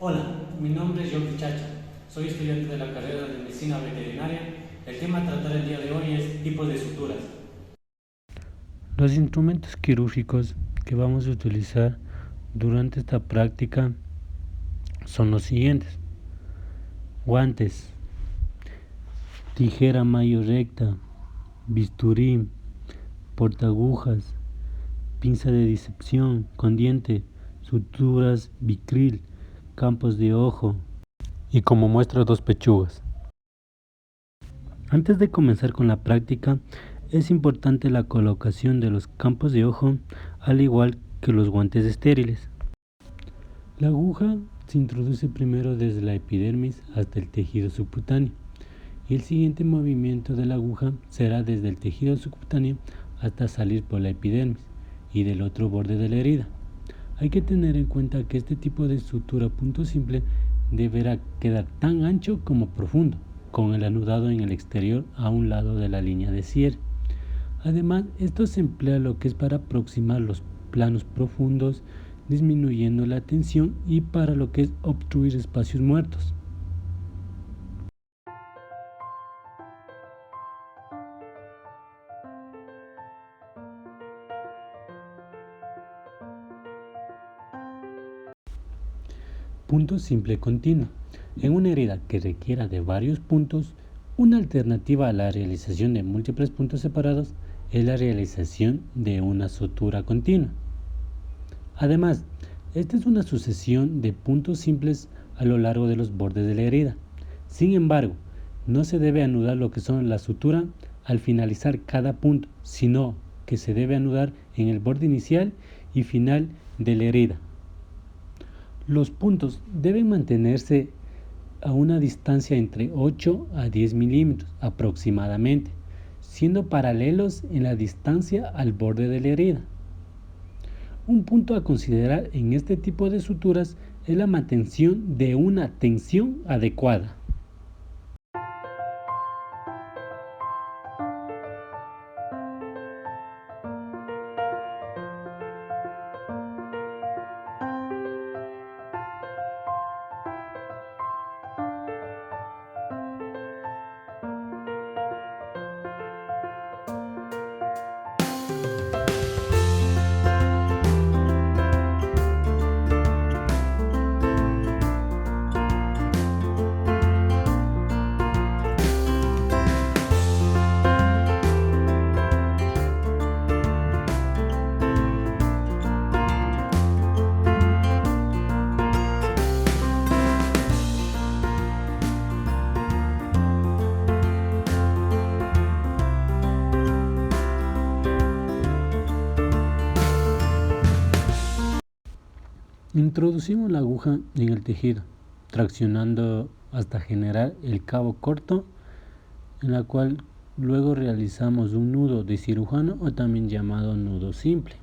Hola, mi nombre es Jordi Chacha, soy estudiante de la carrera de Medicina Veterinaria. El tema a tratar el día de hoy es tipos de suturas. Los instrumentos quirúrgicos que vamos a utilizar durante esta práctica son los siguientes: guantes, tijera mayo recta, bisturí, portaagujas, pinza de disección con diente, suturas bicril, campos de ojo y como muestra dos pechugas. Antes de comenzar con la práctica, es importante la colocación de los campos de ojo, al igual que los guantes estériles. La aguja se introduce primero desde la epidermis hasta el tejido subcutáneo, y el siguiente movimiento de la aguja será desde el tejido subcutáneo hasta salir por la epidermis y del otro borde de la herida. Hay que tener en cuenta que este tipo de sutura punto simple deberá quedar tan ancho como profundo, con el anudado en el exterior a un lado de la línea de cierre. Además, esto se emplea lo que es para aproximar los planos profundos, disminuyendo la tensión, y para lo que es obstruir espacios muertos. Punto simple continuo. En una herida que requiera de varios puntos, una alternativa a la realización de múltiples puntos separados es la realización de una sutura continua. Además, esta es una sucesión de puntos simples a lo largo de los bordes de la herida. Sin embargo, no se debe anudar lo que son la sutura al finalizar cada punto, sino que se debe anudar en el borde inicial y final de la herida. Los puntos deben mantenerse a una distancia entre 8 a 10 milímetros aproximadamente, siendo paralelos en la distancia al borde de la herida. Un punto a considerar en este tipo de suturas es la mantención de una tensión adecuada. Introducimos la aguja en el tejido, traccionando hasta generar el cabo corto, en la cual luego realizamos un nudo de cirujano, o también llamado nudo simple.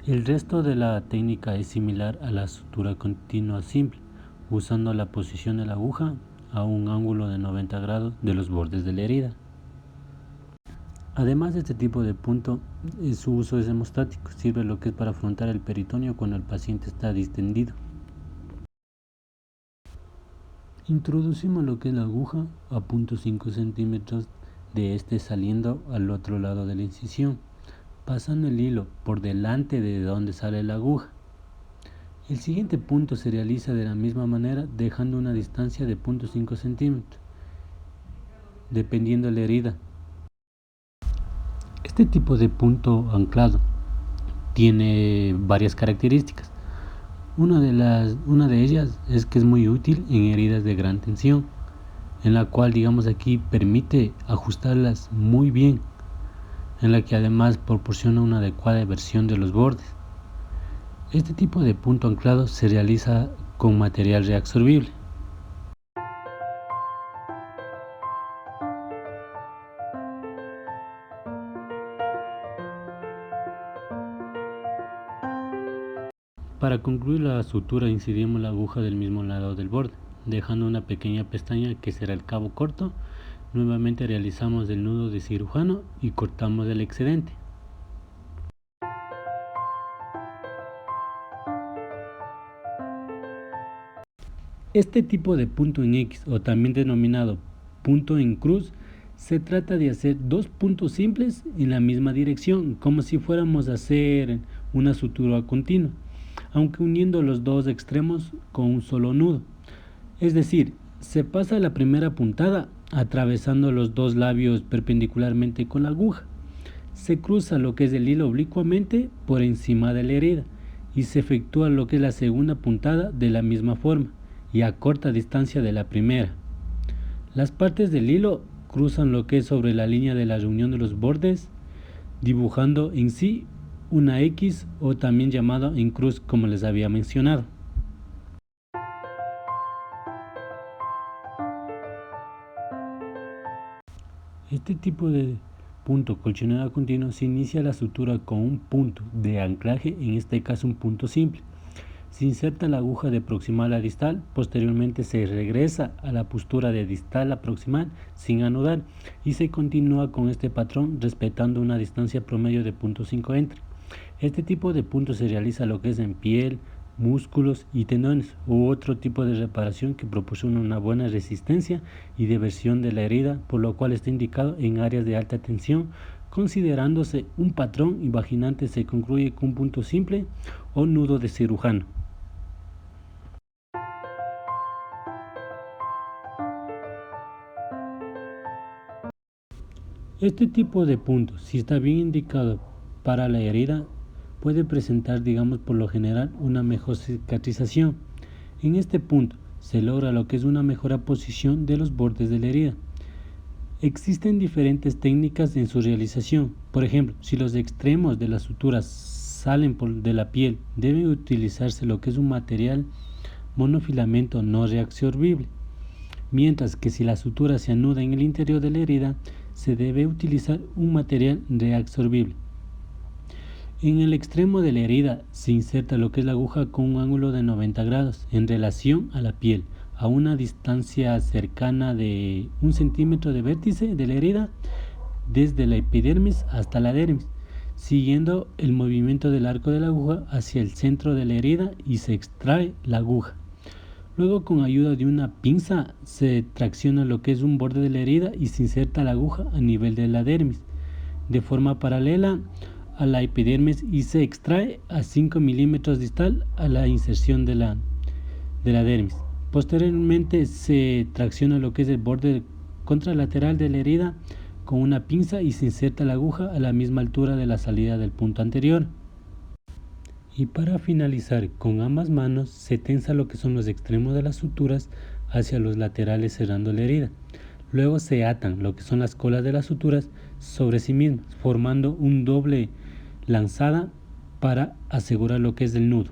El resto de la técnica es similar a la sutura continua simple, usando la posición de la aguja a un ángulo de 90 grados de los bordes de la herida. Además de este tipo de punto, su uso es hemostático, sirve lo que es para afrontar el peritoneo cuando el paciente está distendido. Introducimos lo que es la aguja a 0.5 centímetros de este, saliendo al otro lado de la incisión, pasando el hilo por delante de donde sale la aguja. El siguiente punto se realiza de la misma manera, dejando una distancia de 0.5 centímetros, dependiendo de la herida. Este tipo de punto anclado tiene varias características. Una de ellas es que es muy útil en heridas de gran tensión, en la cual, digamos, aquí permite ajustarlas muy bien, en la que además proporciona una adecuada inversión de los bordes. Este tipo de punto anclado se realiza con material reabsorbible. Para concluir la sutura, incidimos la aguja del mismo lado del borde, dejando una pequeña pestaña que será el cabo corto. Nuevamente realizamos el nudo de cirujano y cortamos el excedente. Este tipo de punto en X, o también denominado punto en cruz, se trata de hacer dos puntos simples en la misma dirección, como si fuéramos a hacer una sutura continua, aunque uniendo los dos extremos con un solo nudo. Es decir, se pasa la primera puntada atravesando los dos labios perpendicularmente con la aguja. Se cruza lo que es el hilo oblicuamente por encima de la herida y se efectúa lo que es la segunda puntada de la misma forma y a corta distancia de la primera. Las partes del hilo cruzan lo que es sobre la línea de la reunión de los bordes, dibujando en sí una X, o también llamado en cruz, como les había mencionado. Este tipo de punto colchonero continuo se inicia la sutura con un punto de anclaje, en este caso un punto simple. Se inserta la aguja de proximal a distal, posteriormente se regresa a la postura de distal a proximal sin anudar y se continúa con este patrón respetando una distancia promedio de 0.5 entre. Este tipo de punto se realiza lo que es en piel, músculos y tendones u otro tipo de reparación que proporciona una buena resistencia y diversión de la herida, por lo cual está indicado en áreas de alta tensión. Considerándose un patrón invaginante, se concluye con un punto simple o nudo de cirujano. Este tipo de punto, si está bien indicado para la herida, puede presentar, digamos, por lo general, una mejor cicatrización. En este punto se logra lo que es una mejor posición de los bordes de la herida. Existen diferentes técnicas en su realización. Por ejemplo, si los extremos de las suturas salen de la piel, debe utilizarse lo que es un material monofilamento no reabsorbible. Mientras que si la sutura se anuda en el interior de la herida, se debe utilizar un material reabsorbible. En el extremo de la herida se inserta lo que es la aguja con un ángulo de 90 grados en relación a la piel, a una distancia cercana de 1 centímetro de vértice de la herida, desde la epidermis hasta la dermis, siguiendo el movimiento del arco de la aguja hacia el centro de la herida, y se extrae la aguja. Luego, con ayuda de una pinza, se tracciona lo que es un borde de la herida y se inserta la aguja a nivel de la dermis, de forma paralela a la epidermis, y se extrae a 5 milímetros distal a la inserción de la dermis. Posteriormente se tracciona lo que es el borde contralateral de la herida con una pinza y se inserta la aguja a la misma altura de la salida del punto anterior. Y para finalizar, con ambas manos se tensa lo que son los extremos de las suturas hacia los laterales, cerrando la herida. Luego se atan lo que son las colas de las suturas sobre sí mismas, formando un doble lanzada para asegurar lo que es el nudo.